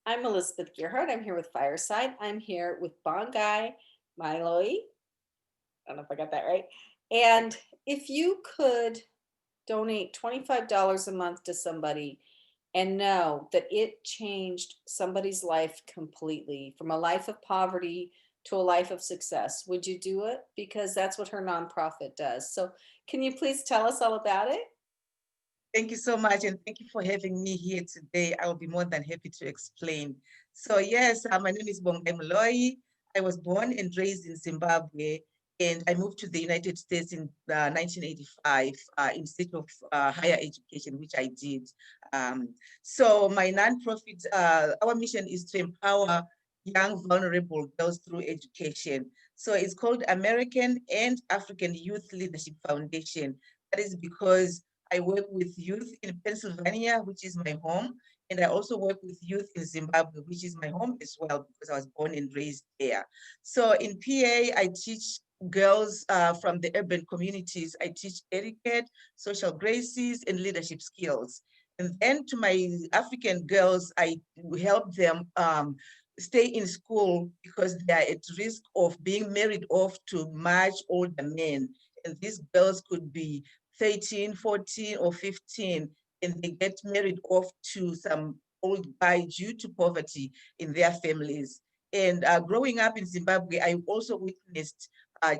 I'm Elizabeth Gearhart. I'm here with Fireside. I'm here with Bongai Mhloyi. I don't know if I got that right. And if you could donate $25 a month to somebody and know that it changed somebody's life completely from a life of poverty to a life of success, would you do it? Because that's what her nonprofit does. So, can you please tell us all about it? Thank you so much, and thank you for having me here today. I will be more than happy to explain. So yes, my name is Bongai Mhloyi. I was born and raised in Zimbabwe, and I moved to the United States in 1985 in state of higher education, which I did. So my nonprofit, our mission is to empower young vulnerable girls through education. So it's called American and African Youth Leadership Foundation. That is because I work with youth in Pennsylvania, which is my home, and I also work with youth in Zimbabwe, which is my home as well, because I was born and raised there. So in PA, I teach girls from the urban communities. I teach etiquette, social graces, and leadership skills. And then to my African girls, I help them stay in school because they are at risk of being married off to much older men. And these girls could be 13, 14, or 15, and they get married off to some old guy due to poverty in their families. And growing up in Zimbabwe, I also witnessed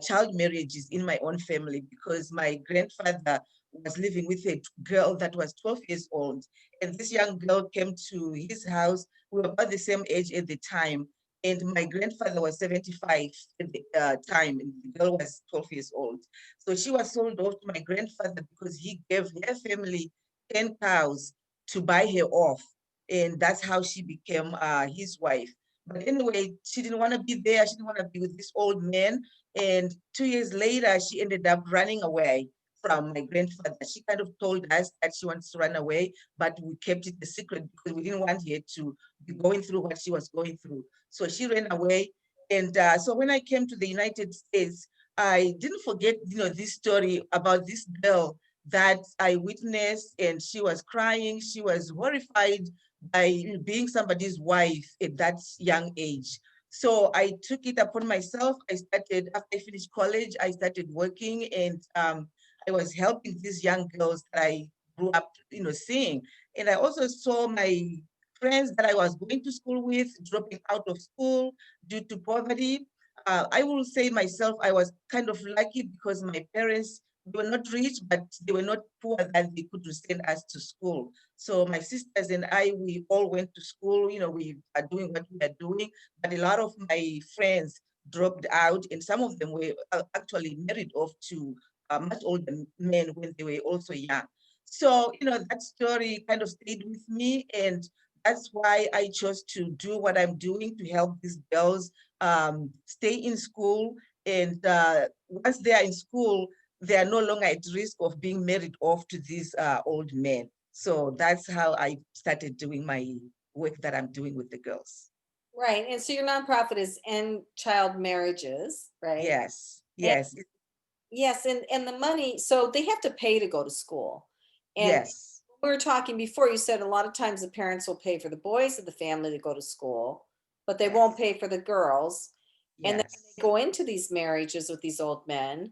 child marriages in my own family because my grandfather was living with a girl that was 12 years old. And this young girl came to his house. We were about the same age at the time. And my grandfather was 75 at the time, and the girl was 12 years old. So she was sold off to my grandfather because he gave her family 10 cows to buy her off. And that's how she became his wife. But anyway, she didn't want to be there. She didn't want to be with this old man. And 2 years later, she ended up running away from my grandfather. She kind of told us that she wants to run away, but we kept it a secret because we didn't want her to be going through what she was going through. So she ran away. And so when I came to the United States, I didn't forget, this story about this girl that I witnessed, and she was crying. She was horrified by being somebody's wife at that young age. So I took it upon myself. I started, after I finished college, I started working, and I was helping these young girls that I grew up, seeing. And I also saw my friends that I was going to school with dropping out of school due to poverty. I will say myself, I was kind of lucky because my parents, they were not rich, but they were not poor that they could send us to school. So my sisters and I, we all went to school. We are doing what we are doing, but a lot of my friends dropped out, and some of them were actually married off to much older men when they were also young. So, that story kind of stayed with me, and that's why I chose to do what I'm doing to help these girls stay in school. And once they are in school, they are no longer at risk of being married off to these old men. So that's how I started doing my work that I'm doing with the girls. Right. And so your nonprofit is End Child Marriages, right? Yes, yes, Yes, and the money, so they have to pay to go to school. And yes, we were talking before, you said a lot of times the parents will pay for the boys of the family to go to school, but they won't yes, pay for the girls. And then when they yes, go into these marriages with these old men,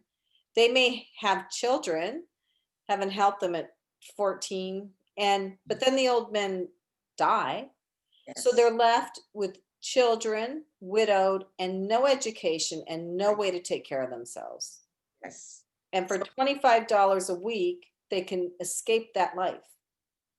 they may have children, haven't helped them at 14, and but then the old men die. So yes, they're left with children, widowed, and no education and no way to take care of themselves. yes. And for So $25 a week, they can escape that life.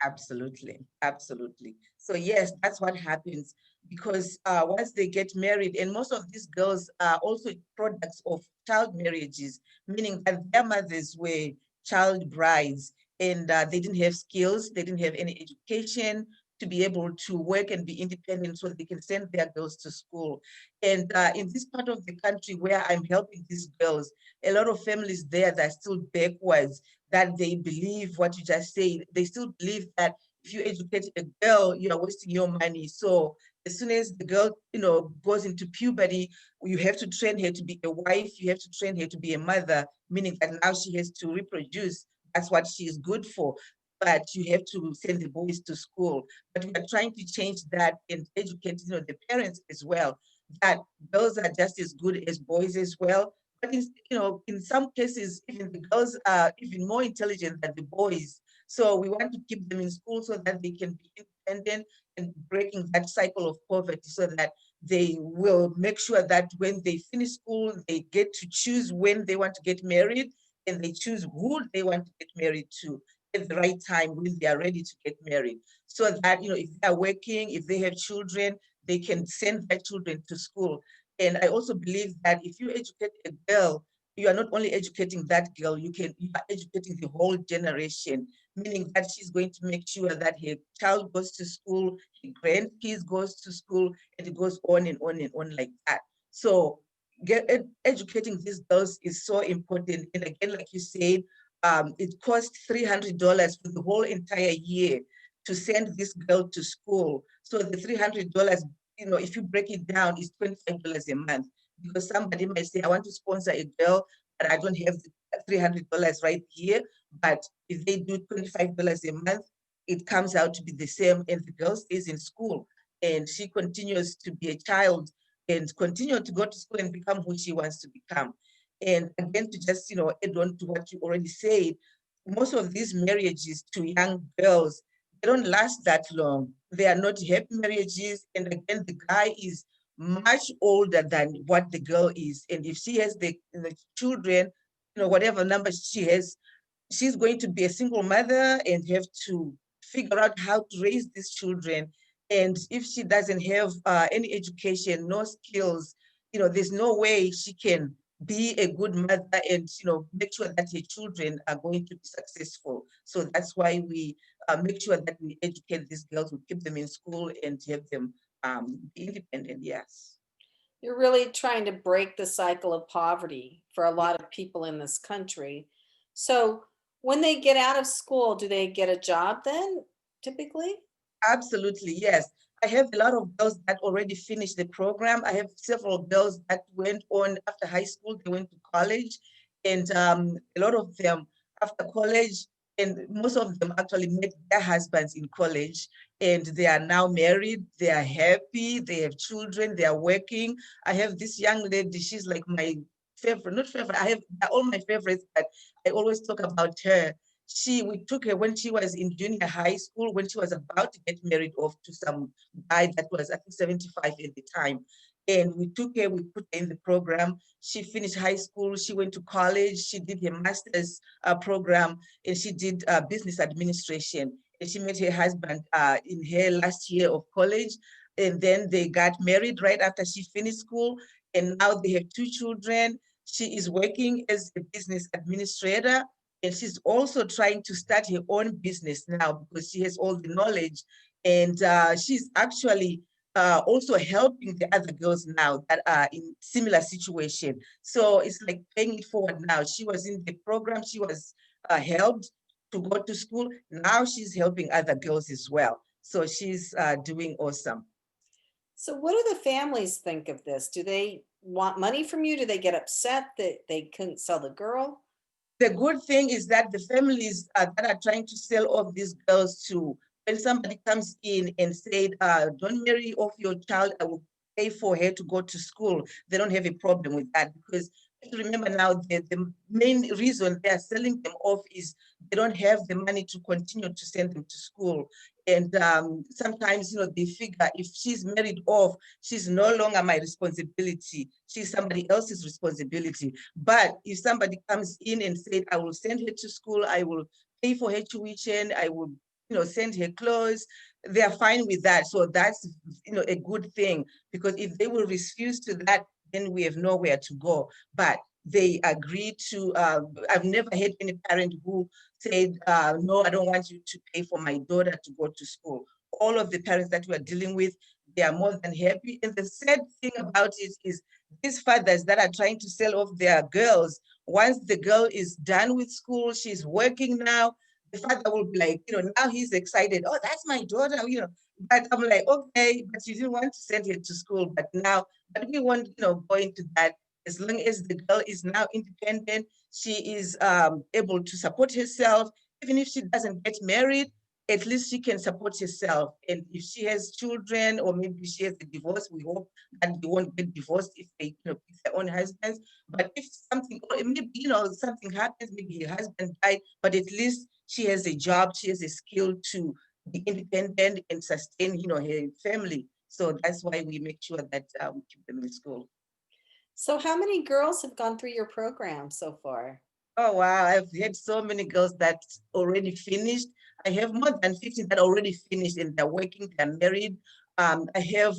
absolutely, absolutely. So yes, that's what happens because once they get married, and most of these girls are also products of child marriages, meaning that their mothers were child brides, and they didn't have skills, they didn't have any education to be able to work and be independent so they can send their girls to school. And in this part of the country where I'm helping these girls, a lot of families there that are still backwards, that they believe what you just said. They still believe that if you educate a girl, you are wasting your money. So as soon as the girl, goes into puberty, you have to train her to be a wife, you have to train her to be a mother, meaning that now she has to reproduce. That's what she is good for. but you have to send the boys to school. But we are trying to change that and educate, the parents as well, that girls are just as good as boys as well. But in some cases, even the girls are even more intelligent than the boys. So we want to keep them in school so that they can be independent and breaking that cycle of poverty, so that they will make sure that when they finish school, they get to choose when they want to get married, and they choose who they want to get married to at the right time when they are ready to get married. So that, if they're working, if they have children, they can send their children to school. And I also believe that if you educate a girl, you are not only educating that girl, you are educating the whole generation, meaning that she's going to make sure that her child goes to school, her grandkids goes to school, and it goes on and on and on like that. So educating these girls is so important. And again, like you said, it costs $300 for the whole entire year to send this girl to school. So the $300, if you break it down, is $25 a month. Because somebody might say, I want to sponsor a girl, but I don't have the $300 right here. But if they do $25 a month, it comes out to be the same, and the girl stays in school and she continues to be a child and continue to go to school and become who she wants to become. And again, to just, add on to what you already said, most of these marriages to young girls, they don't last that long. They are not happy marriages. And again, the guy is much older than what the girl is. And if she has the children, whatever number she has, she's going to be a single mother and have to figure out how to raise these children. And if she doesn't have any education, no skills, there's no way she can be a good mother and make sure that her children are going to be successful. So that's why we make sure that we educate these girls, we keep them in school and have them be independent. Yes. You're really trying to break the cycle of poverty for a Yeah. lot of people in this country. So when they get out of school, do they get a job then, typically? Absolutely, yes. I have a lot of girls that already finished the program. I have several girls that went on after high school, they went to college, and a lot of them after college, and most of them actually met their husbands in college, and they are now married, they are happy, they have children, they are working. I have this young lady, she's like my favorite, not favorite, I have all my favorites, but I always talk about her. We took her when she was in junior high school, when she was about to get married off to some guy that was, I think, 75 at the time. And we took her, we put her in the program. She finished high school, she went to college, she did her master's program, and she did business administration. And she met her husband in her last year of college. And then they got married right after she finished school. And now they have two children. She is working as a business administrator, and she's also trying to start her own business now because she has all the knowledge. And she's actually also helping the other girls now that are in similar situation. So it's like paying it forward now. She was in the program, she was helped to go to school. Now she's helping other girls as well. So she's doing awesome. So what do the families think of this? Do they want money from you? Do they get upset that they couldn't sell the girl? The good thing is that the families that are trying to sell off these girls to, when somebody comes in and said, don't marry off your child, I will pay for her to go to school, they don't have a problem with that, because remember now the main reason they are selling them off is they don't have the money to continue to send them to school. And sometimes, they figure if she's married off, she's no longer my responsibility. She's somebody else's responsibility. But if somebody comes in and said, I will send her to school, I will pay for her tuition, I will, send her clothes, they are fine with that. So that's, a good thing, because if they will refuse to that, then we have nowhere to go. But they agree to, I've never had any parent who said, no, I don't want you to pay for my daughter to go to school. All of the parents that we're dealing with, they are more than happy. And the sad thing about it is these fathers that are trying to sell off their girls, once the girl is done with school, she's working now, the father will be like, now he's excited. Oh, that's my daughter. But I'm like, okay, but you didn't want to send her to school, but now, but we won't, go into that. As long as the girl is now independent, she is able to support herself. even if she doesn't get married, at least she can support herself. And if she has children, or maybe she has a divorce, we hope that they won't get divorced if they, pick their own husbands. But if something, or maybe, something happens, maybe her husband died, but at least she has a job, she has a skill to be independent and sustain, her family. So that's why we make sure that we keep them in school. So how many girls have gone through your program so far? Oh, wow. I've had so many girls that already finished. I have more than 50 that already finished and they're working, they're married. I have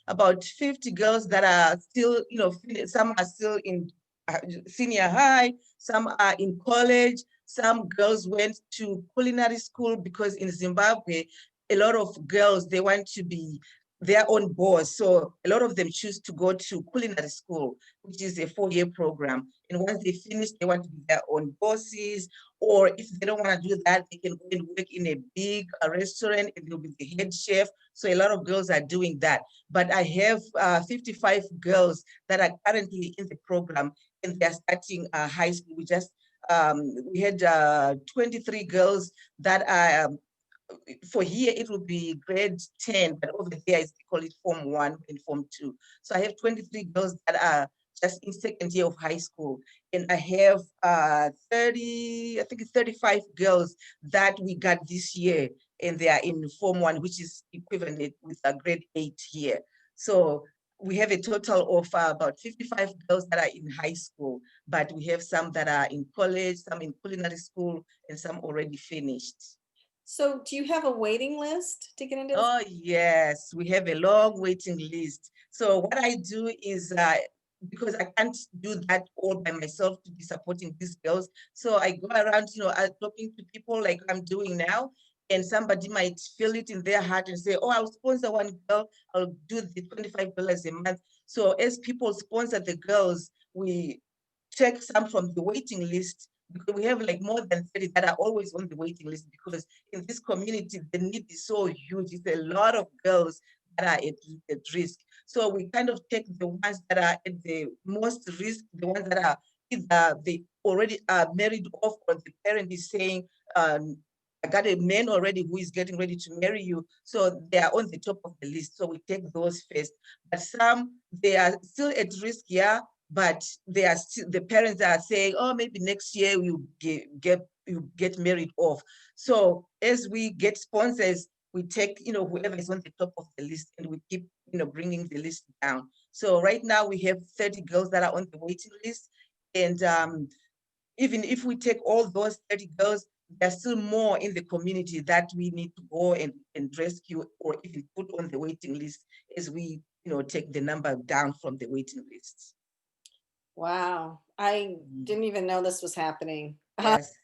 about 50 girls that are still, some are still in senior high, some are in college, some girls went to culinary school because in Zimbabwe, a lot of girls, they want to be their own boss. So a lot of them choose to go to culinary school, which is a 4-year program. And once they finish, they want to be their own bosses. Or if they don't want to do that, they can go and work in a big restaurant and they'll be the head chef. So a lot of girls are doing that. But I have 55 girls that are currently in the program and they're starting high school. We had 23 girls that are for here it would be grade 10, but over there they call it form 1 and form 2. So I have 23 girls that are just in second year of high school, and I have 30, I think it's 35 girls that we got this year, and they are in form 1, which is equivalent with a grade 8 here. So we have a total of about 55 girls that are in high school, but we have some that are in college, some in culinary school, and some already finished. So do you have a waiting list to get into this? Oh, yes, we have a long waiting list. So what I do is, because I can't do that all by myself to be supporting these girls. So I go around, talking to people like I'm doing now, and somebody might feel it in their heart and say, oh, I'll sponsor one girl, I'll do the $25 a month. So as people sponsor the girls, we take some from the waiting list, because we have like more than 30 that are always on the waiting list, because in this community, the need is so huge. It's a lot of girls that are at risk. So we kind of take the ones that are at the most risk, the ones that are either they already are married off, or the parent is saying, I got a man already who is getting ready to marry you. So they are on the top of the list. So we take those first. But some, they are still at risk, yeah, but they are still, the parents are saying, oh, maybe next year you get married off. So as we get sponsors, we take, whoever is on the top of the list, and we keep, bringing the list down. So right now we have 30 girls that are on the waiting list. And even if we take all those 30 girls, there's still more in the community that we need to go and rescue, or even put on the waiting list, as we, take the number down from the waiting list. Wow, I didn't even know this was happening. Yes, It's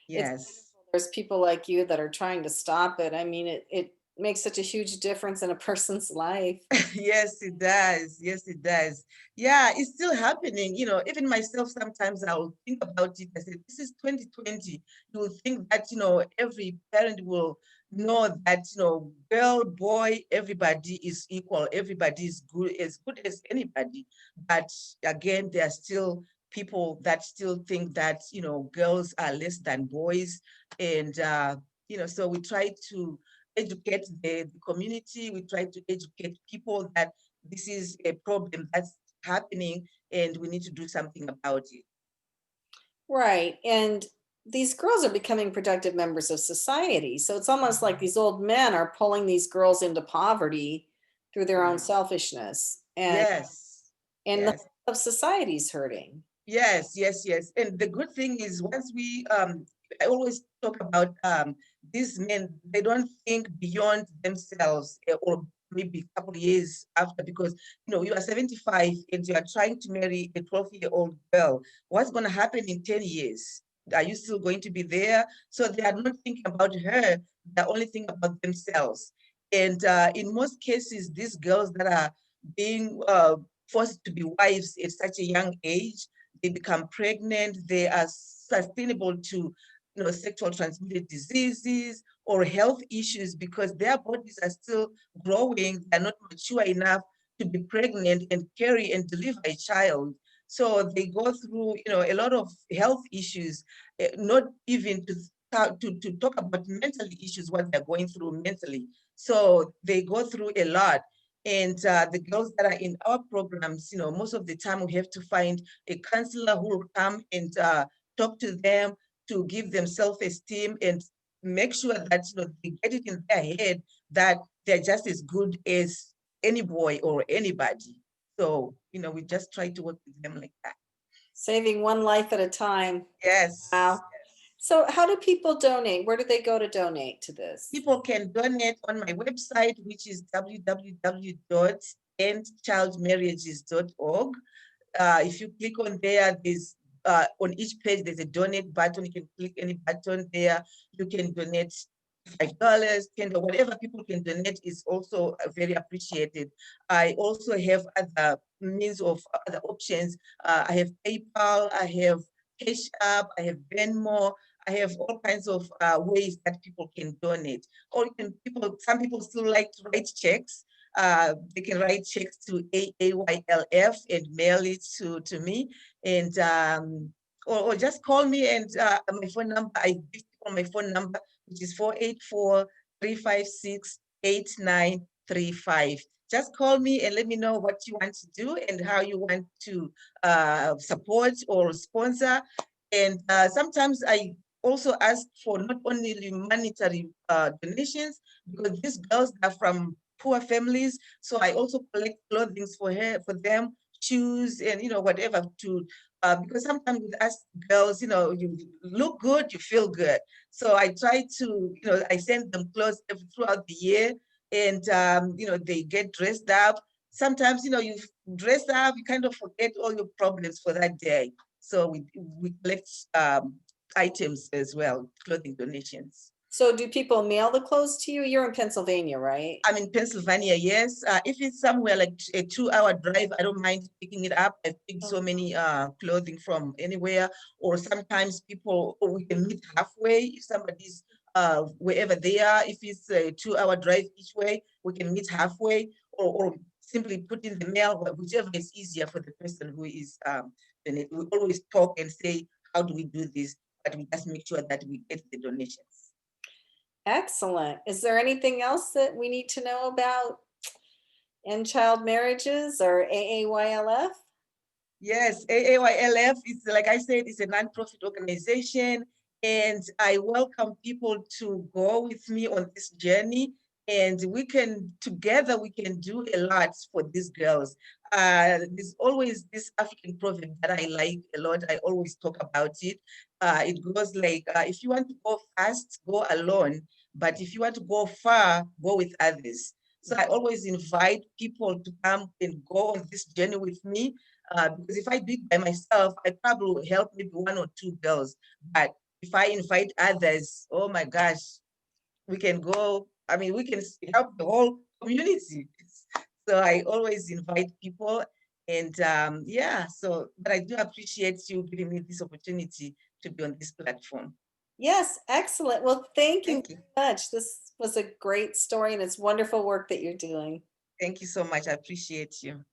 yes. there's people like you that are trying to stop it. I mean, it makes such a huge difference in a person's life. Yes, it does. Yes, it does. Yeah, it's still happening. Even myself, sometimes I'll think about it. I say, this is 2020. You will think that, every parent will know that, girl, boy, everybody is equal. Everybody is good as anybody. But again, there are still people that still think that, girls are less than boys. And, so we try to educate the community. We try to educate people that this is a problem that's happening and we need to do something about it. Right. And these girls are becoming productive members of society. So it's almost like these old men are pulling these girls into poverty through their own Yeah. selfishness. Yes. And the Yes. whole of society's hurting. Yes, yes, yes. And the good thing is, once I always talk about these men, they don't think beyond themselves, or maybe a couple of years after, because you are 75 and you are trying to marry a 12-year-old girl. What's going to happen in 10 years? Are you still going to be there? So they are not thinking about her, they're only thinking about themselves. And in most cases, these girls that are being forced to be wives at such a young age, they become pregnant, they are sustainable to sexual transmitted diseases or health issues, because their bodies are still growing, they're not mature enough to be pregnant and carry and deliver a child. So they go through a lot of health issues, not even to to talk about mental issues, what they're going through mentally. So they go through a lot. And the girls that are in our programs, most of the time we have to find a counselor who will come and talk to them, to give them self-esteem and make sure that they get it in their head that they're just as good as any boy or anybody. So, we just try to work with them like that. Saving one life at a time. Yes. Wow. So how do people donate? Where do they go to donate to this? People can donate on my website, which is www.endchildmarriages.org. If you click on there, there's on each page, there's a donate button. You can click any button there. You can donate $5, $10, whatever people can donate is also very appreciated. I also have other means of other options. I have PayPal, I have Cash App, I have Venmo, I have all kinds of ways that people can donate. Or some people still like to write checks. They can write checks to AAYLF and mail it to me. And or just call me and my phone number, I give people my phone number, which is 484-356-8935. Just call me and let me know what you want to do and how you want to support or sponsor. And sometimes I also ask for not only monetary donations, because these girls are from poor families. So I also collect clothing for them, shoes, and whatever because sometimes with us girls, you look good, you feel good. So I try to, I send them clothes throughout the year, and they get dressed up. Sometimes, you dress up, you kind of forget all your problems for that day. So we collect items as well, clothing donations. So do people mail the clothes to you? You're in Pennsylvania, right? I'm in Pennsylvania, yes. If it's somewhere like a 2-hour drive, I don't mind picking it up. I've picked so many clothing from anywhere, or sometimes we can meet halfway. If somebody's wherever they are, if it's a 2-hour drive each way, we can meet halfway, or simply put in the mail, whichever is easier for the person who is we always talk and say, how do we do this? But we just make sure that we get the donations. Excellent. Is there anything else that we need to know about End Child Marriages or AAYLF? Yes, AAYLF is, like I said, it's a nonprofit organization, and I welcome people to go with me on this journey. And together we can do a lot for these girls. There's always this African proverb that I like a lot. I always talk about it. It goes like, if you want to go fast, go alone. But if you want to go far, go with others. So I always invite people to come and go on this journey with me. Because if I do it by myself, I probably will help maybe 1 or 2 girls. But if I invite others, oh my gosh, we can go. I mean, we can help the whole community. So I always invite people. And yeah, but I do appreciate you giving me this opportunity to be on this platform. Yes, excellent. Well, thank you Thank you. very much. This was a great story and it's wonderful work that you're doing. Thank you so much. I appreciate you.